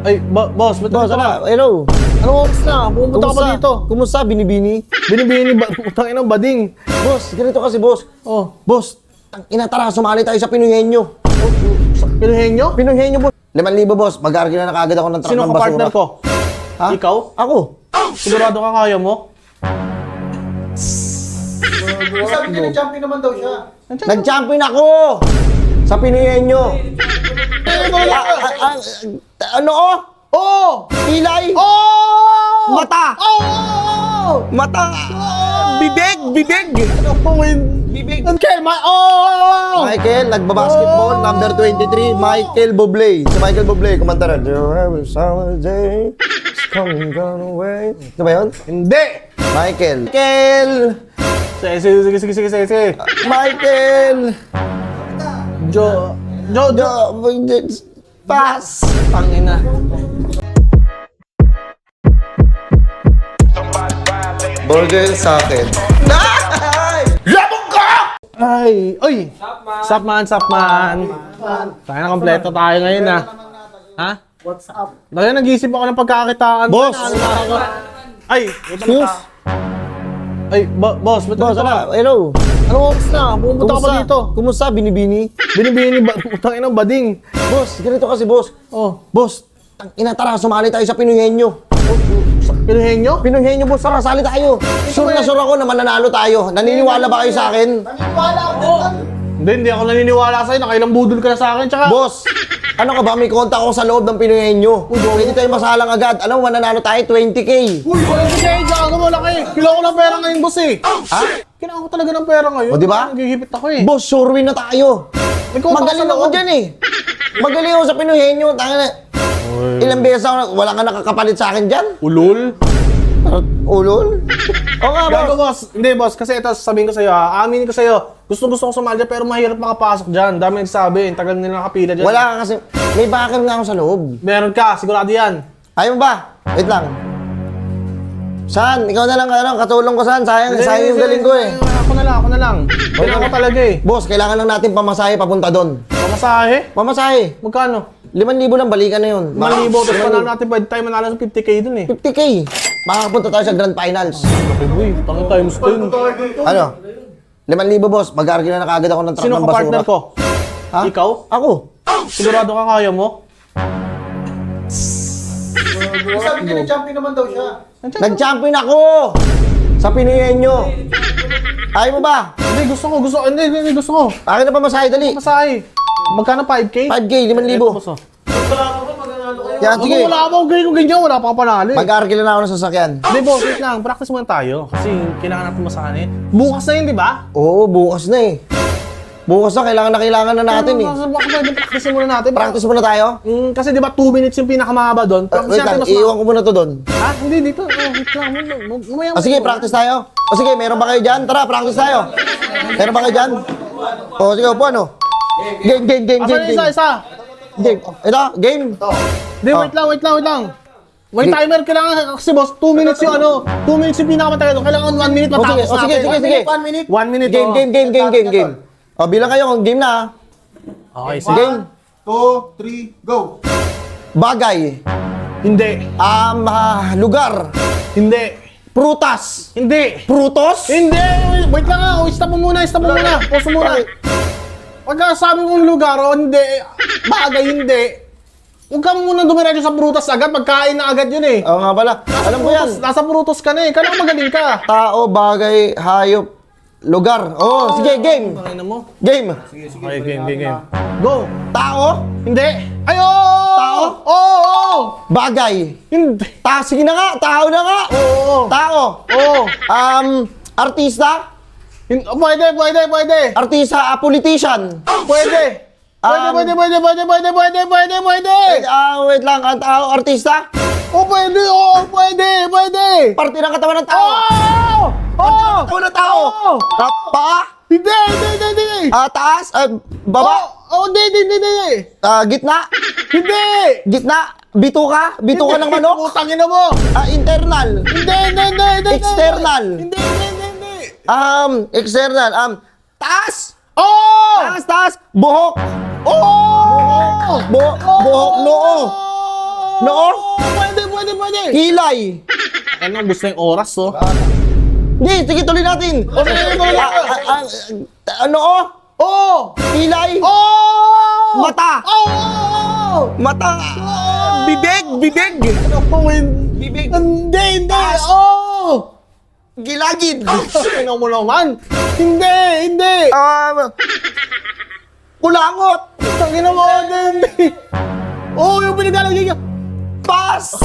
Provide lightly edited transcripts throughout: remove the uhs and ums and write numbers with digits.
Ay, boss, ba't Boss, nandito ka? hello. Anong oras na? Pumunta ka pa dito. Kumusta, binibini? Binibini ba? Utang inang bading. Boss, ganito kasi, boss. Oh, Boss, tara, sumali tayo sa Pinuhenyo. Pinuhenyo? Pinuhenyo, boss. 5,000, boss. Mag-argue na kagad ako ng truck Sino ng ka basura. partner ko? Ha? Ikaw? Ako. Sigurado ka kaya mo? Sabi niya, nag-champion naman daw siya. Nag-champion ako! Sa Pinuhenyo. Ano, oh? Oh! Pilay! Oh! Mata! Oh! Mata! Bibig! Ano po yun? Bibig! Okay, oh! Michael, nagbabasketball, number 23, Michael Bublé. Si Michael Bublé, kumanta na. Do every summer day, it's coming gone away. Ito ba yun? Hindi! Michael. Sige. Michael! Jo. Pass! Pangina. Burger sa akin. Labog ka! Ay! Uy! Sapman! Tayo na, kompleto tayo ngayon na. Ha? What's up? Dahil nag-iisip ako ng pagkakitaan. Boss! Ay! Sus! Ay, boss, ba't Boss, nandito ka? hello. Anong oras na? Pumunta ka pa dito. Kumusta, binibini? Binibini ba? Utang inang bading. Boss, ganito kasi, boss. Oh, Boss, tara, sumali tayo sa Pinuhenyo. Pinuhenyo? Pinuhenyo, boss, tara, sali tayo. Sure na sure ako na mananalo tayo. Naniniwala ba kayo sa akin? Naniniwala ako. Hindi ako naniniwala sa'yo. Nakailang budol ka na sa akin. Tsaka, Boss, ano ka ba? May kontak ako sa loob ng Pinuhenyo. Pwede tayo masalang agad. Alam mo, mananalo tayo 20K. uy, hindi, gago mo laki. Kailangan ko ng pera ngayon, boss eh. Ha? Kailangan ko talaga ng pera ngayon. O, di ba? Nagigipit ako eh. Boss, sure win na tayo. May kontak Magaling sa ako loob. dyan eh. Magaling ako sa Pinuhenyo. Tangina. Ilang beses ako, wala ka nakakapalit sa akin dyan. Ulol? Ulol? O nga, Gago, boss. boss. Hindi, boss. Kasi ito, sabihin ko sa'yo ha. Aminin ko sa'yo. Gusto ko sumali dyan, pero mahirap makapasok dyan. Dami nagsabi. Tagal nila nakapila dyan. Wala ka kasi, may backer nga ako sa loob. Meron ka. Sigurado yan. Ayaw mo ba? Wait lang. Saan? Ikaw na lang, katulong ko saan? Sayang yung galing ko eh. Ako na lang. Kailangan ko talaga eh. Boss, kailangan lang natin pamasahe papunta doon. Pamasahe? Pamasahe. Magkano? 5,000 lang, balikan na yun. 1,000. Tapos panalo natin, pwede tayo manalo ng 50K dun eh. 50K. Makakapunta tayo sa Grand Finals. Okay, boy. Tangan times 10. Ano? 5,000, boss. Mag-argue na kagad ako ng truck Sino ng ka basura. partner ko? Ha? Ikaw? Ako. Sigurado ka kaya mo? Sabi niya, nag-champion naman daw siya. Nag-champion ako! Sa Pinuhenyo. Ayaw mo ba? Hindi, gusto ko. Hindi, gusto ko. Akin na pamasahe, dali. Masahe. Magkano 5K? 5K, Ito, 5,000. boss, oh. Yan, sige. Wala ako ganyan. Wala pa ka panalo eh. Mag-argue na ako ng sasakyan. Hindi, boss. Wait lang. Practice muna tayo. Kasi kailangan natin masahe. Bukas na yun, di ba? Oo, bukas na eh. Bukas na, kailangan na natin eh. Baka pwede practice muna natin. Practice muna tayo. Kasi di ba 2 minutes yung pinakamahaba doon? Practice Wait natin lang, mas iiwan ko muna to doon. Ha? Hindi, dito. Wait lang. Mamaya Sige, practice tayo. O sige, meron ba kayo dyan? Tara, practice tayo. Meron ba kayo dyan? O sige, upo ano? Game. Asan yung isa? Game. Ito, game. Hindi, wait lang. May timer kailangan kasi boss, 2 minutes yung 2 minutes yung pinakamatagal doon. Kailangan 1 minute matapos O sige. 1 minute. 1 minute. Game. O, bilang kayo kung game na. Okay, sige. Game. 2, 3, go. Bagay. Hindi. Lugar. Hindi. Prutas. Hindi. Prutos? Hindi! Wait lang nga. Stop mo muna. Pause mo muna. Pagka sabi mong lugar o hindi, bagay hindi. Huwag ka muna dumiretso sa prutas agad. Pagkain na agad yun eh. Oo nga pala. Alam ko yan. Nasa prutos ka na eh. Kailangan magaling ka. Tao, bagay, hayop, lugar. Oh, sige, game. Pakina mo. Game. Okay, game. Go! Tao, Hindi! Ayo! Tao? Oo! bagay. Hindi! Sige na nga, tao na nga. Oo! Tao. Oo! Artista. Pwede! Artista, politician. Pwede! Pwede! Wait lang, ang tao, artista. Oh, pwede! Oh, pwede! Parte ng katawan ng tao. Oh! Oh! Ako na tao. Oh! Paa. Hindi! Taas. Baba. Oh, hindi! Gitna. Hindi! Gitna. Bituka ng manok. Putangin na mo! Internal. Hindi! External. Hindi! External. Taas. Oh! Taas. Buhok. Oh! Buhok noo. Noo? Pwede. Kilay. Ano, gusto yung oras, oh. Hindi, sige tuloy natin. Noo? Oh! Kilay. Oh! Mata. Oh! Mata. Bibig. Ano po yun? Bibig. Hindi! Oh! Gilagid. Ano mo naman? Hindi! Kulangot. Tangina mo, hindi! Oh, yung pinaglalagay ka! Pass.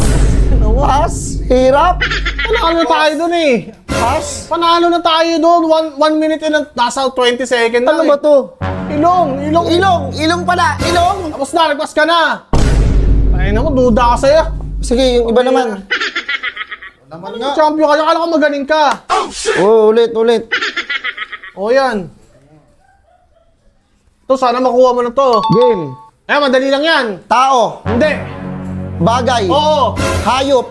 Pass. Hirap. Panalo na tayo dun eh! Pass. Panalo na tayo dun! 1 minute and nasa 20 seconds na Ano ba to? Ilong! Ilong pala. Ilong. Tapos na, nagpas ka na! Ay naman, duda ka sa'yo. Sige, yung iba naman. Naman nga. Champion ka, akala ko magaling ka. Oh, ulit. O yan. Ito, sana makuha mo na to. Game. Madali lang yan. Tao. Hindi. Bagay. Oo. Hayop.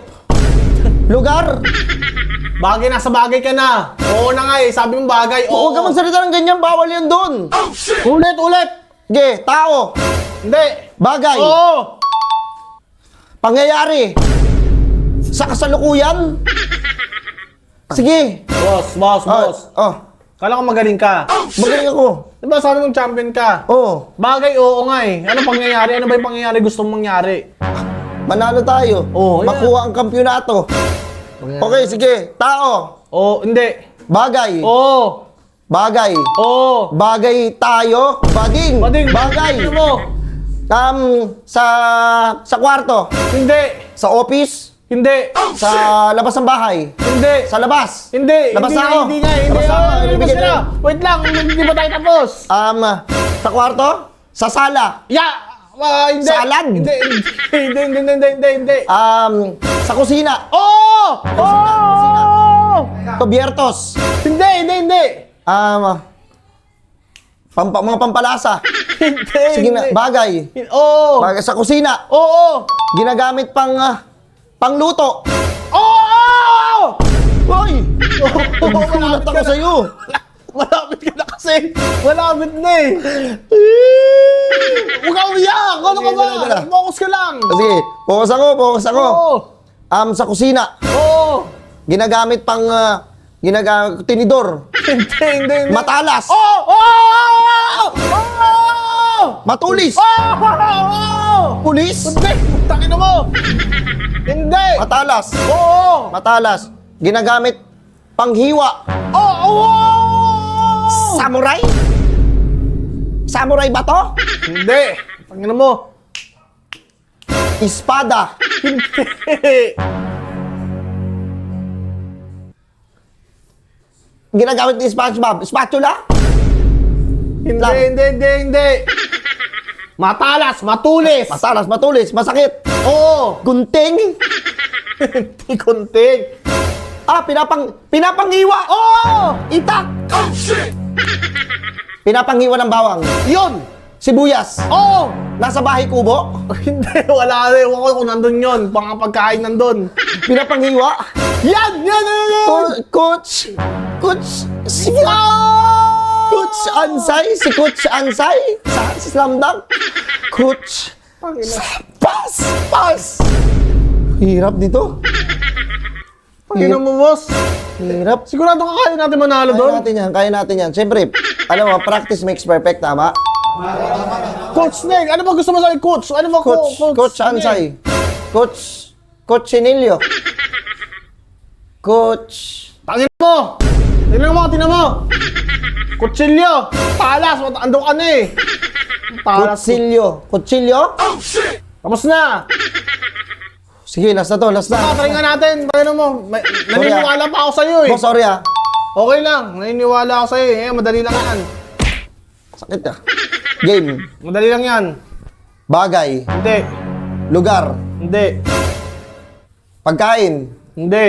Lugar. Bagay, nasa bagay ka na. Oo na nga eh, sabi mo bagay. Oo. Huwag ka magsalita ng ganyan, bawal yan doon. Ulit. Ge, tao. Hindi. Bagay. Oo. Pangyayari. Sa kasalukuyan. Sige. Boss. Kala ko magaling ka. Magaling ako. Diba sabi mong champion ka? Oh, Bagay, oo nga eh. Ano pangyayari? Ano ba yung pangyayari gusto mong mangyari? manalo tayo. Oh, yeah. Makuha ang kampyonato. Okay, sige. Tao. Oo, hindi. Bagay. Oo. Bagay. Oo. Bagay tayo. Bading. Bagay. Ano mo? Sa kwarto. Hindi. Sa office. Hindi. Sa labas ng bahay. Hindi. Sa labas. Hindi. Labas Hindi na nga, ako. Hindi nga. Labas na ako. Labas Ibigay ka na. Wait lang. Hindi pa tayo tapos. Sa kwarto. Sa sala. Hindi. Salad. Hindi. Sa kusina. Oo! Kubiertos. Hindi. Mga pampalasa. Hindi. Sige na, bagay. Oo. Bagay sa kusina. Oo. Ginagamit pangluto. Oo! Hoy! Gulat ako sa'yo. Malapit ka na kasi. Malapit na eh. Huwag ka umiyak. Ano ka ba? Dala. Focus ka lang. Sige, focus ako. Oo. Sa kusina. Oo. Ginagamit tinidor. Hindi. Matalas. Oo! Matulis. Oo! Pulis. Hindi. Takin mo. Hindi. Matalas. Oo. Matalas. Ginagamit panghiwa. Oo. Samurai? Samurai ba to? Hindi. Takin mo. Espada. Hindi. Ginagamit ni SpongeBob. Spatula? Hindi. Matalas, matulis. Matalas, matulis, masakit. Oo. Gunting? Hindi kunting. Pinapanghiwa. Oo. Itak. Pinapanghiwa ng bawang. Yun. Sibuyas. Oo. Nasa bahay kubo. Hindi, wala na. Ewan ko kung nandun yun. Baka pagkain nandun. Pinapanghiwa. Yan. Coach Ansay. Si Coach Ansay. Sa Slam Dunk. Coach. Pass. Hirap dito. Panginoon mo, boss. Hirap. Sigurado ka kaya natin manalo doon. Kaya natin yan. Siyempre, alam mo, practice makes perfect, tama? Coach Neng, ano ba gusto mo sabi, Coach? Ano ba, Coach Ansay. Coach Sinilio. Coach... Tangin mo! Tingnan mo! Kutsilyo! Talas! Ando ka na eh! Talas. Kutsilyo? Tapos na! Sige, last na to. Try nga natin. Tingnan mo. Naniniwala pa ako sa'yo eh. Boss, sorry ah. Okay lang. Naniniwala ako sa'yo eh. Madali lang yan. Sakit ah. Game. Madali lang yan. Bagay. Hindi. Lugar. Hindi. Pagkain. Hindi.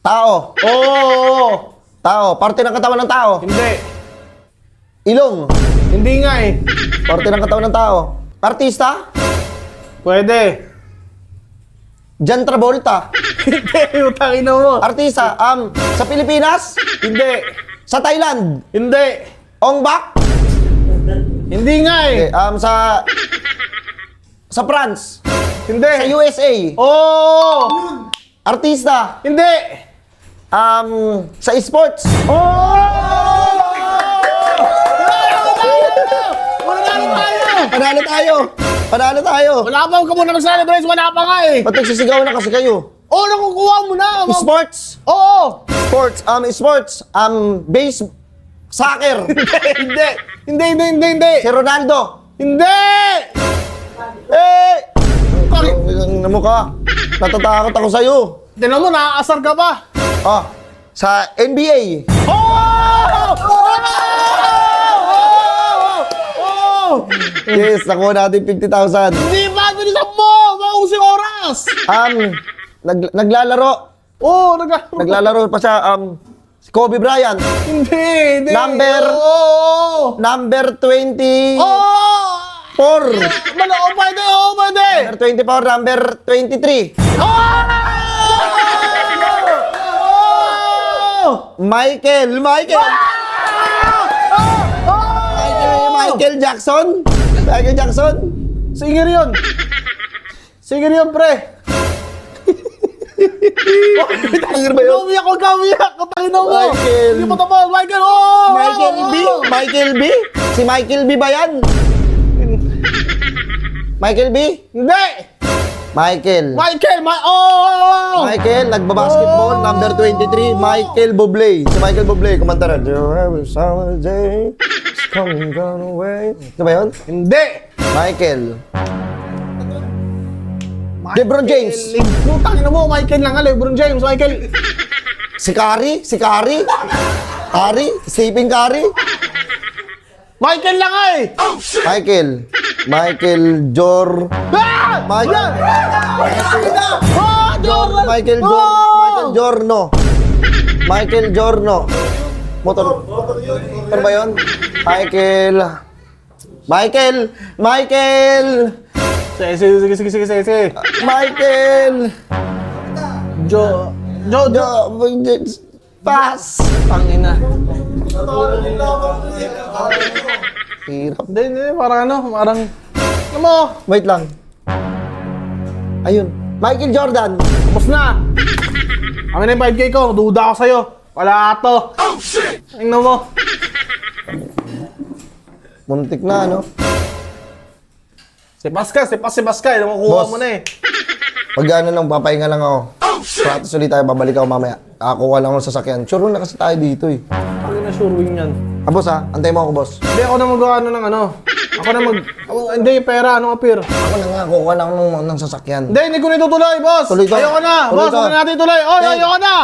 Tao. Oo! Tao. Parte ng katawan ng tao. Hindi. Ilong. Hindi nga eh. Parte ng katawan ng tao. Artista. Pwede. John Travolta. Hindi. Utangin mo. Artista. Sa Pilipinas. Hindi. Sa Thailand. Hindi. Ong Bak. Hindi nga eh. Sa Sa France. Hindi. Sa USA. Oo. Artista. Hindi. Sa sports. Panalo tayo. Panalo tayo. Wala pa, huwag ka muna mag-celebrate. Wala pa nga eh. Ba't nagsisigaw na kasi kayo? Oo, nakukuha mo na. Sports. Oo. Sports. Base. Soccer. Hindi. Hindi. Si Ronaldo. Hindi. Eh! Ang mukha. Natatakot ako sa'yo. Tinan mo, nakaasar ka pa. Ah, sa NBA. Yes, nakuha natin 50,000. Hindi ba? Bilisan mo! Mausing oras! Naglalaro. Oo, Naglalaro pa siya, si Kobe Bryant. Hindi. Number 24. Oo! Pwede. Number 24, number 23. Michael Jackson. Michael Jackson. Singer yun, pre. Singer ba yun? Huwag ka umiyak. Katangin mo. Michael. Hindi mo tapos. Michael, oh! Michael B? Si Michael B ba yan? Michael B? Hindi. Michael, Michael, nagbabasketball, number 23, Michael Bublé. Si Michael Bublé, kumanta na. Every summer day is coming gone away. Ito ba yun? Hindi. Michael. LeBron James. Putang ina mo, Michael lang nga, LeBron James, Michael. Si Curry? Stephen Curry? Michael lang nga eh. Michael Jordan. Michael Giorno. Motor ba yun? Sige. Pass. Pangina. Hirap. Hindi, parang Wait lang. Ayun. Michael Jordan. tapos na. Kami na yung 5K ko, duda ako sa'yo. Wala to. Tingnan mo. Muntik na, ano? Si Pascal, nakukuha Boss. mo na eh. Pag ano lang, papahinga lang ako. Practice ulit tayo, babalik ako mamaya. Nakakuha lang ako ng sasakyan. Sure na kasi tayo dito eh. Ano na sure win yan. Boss ha, antay mo ako, boss. Hindi ako na mag-ano ng ano. Hindi, pera, ano appear. Ako na nga, kukuha lang ako ng sasakyan. Hindi ko na itutuloy, boss. Tuloy ka. Ayoko na. Tuloy Boss, ka. huwag na natin ituloy. Hey. Ayoko na.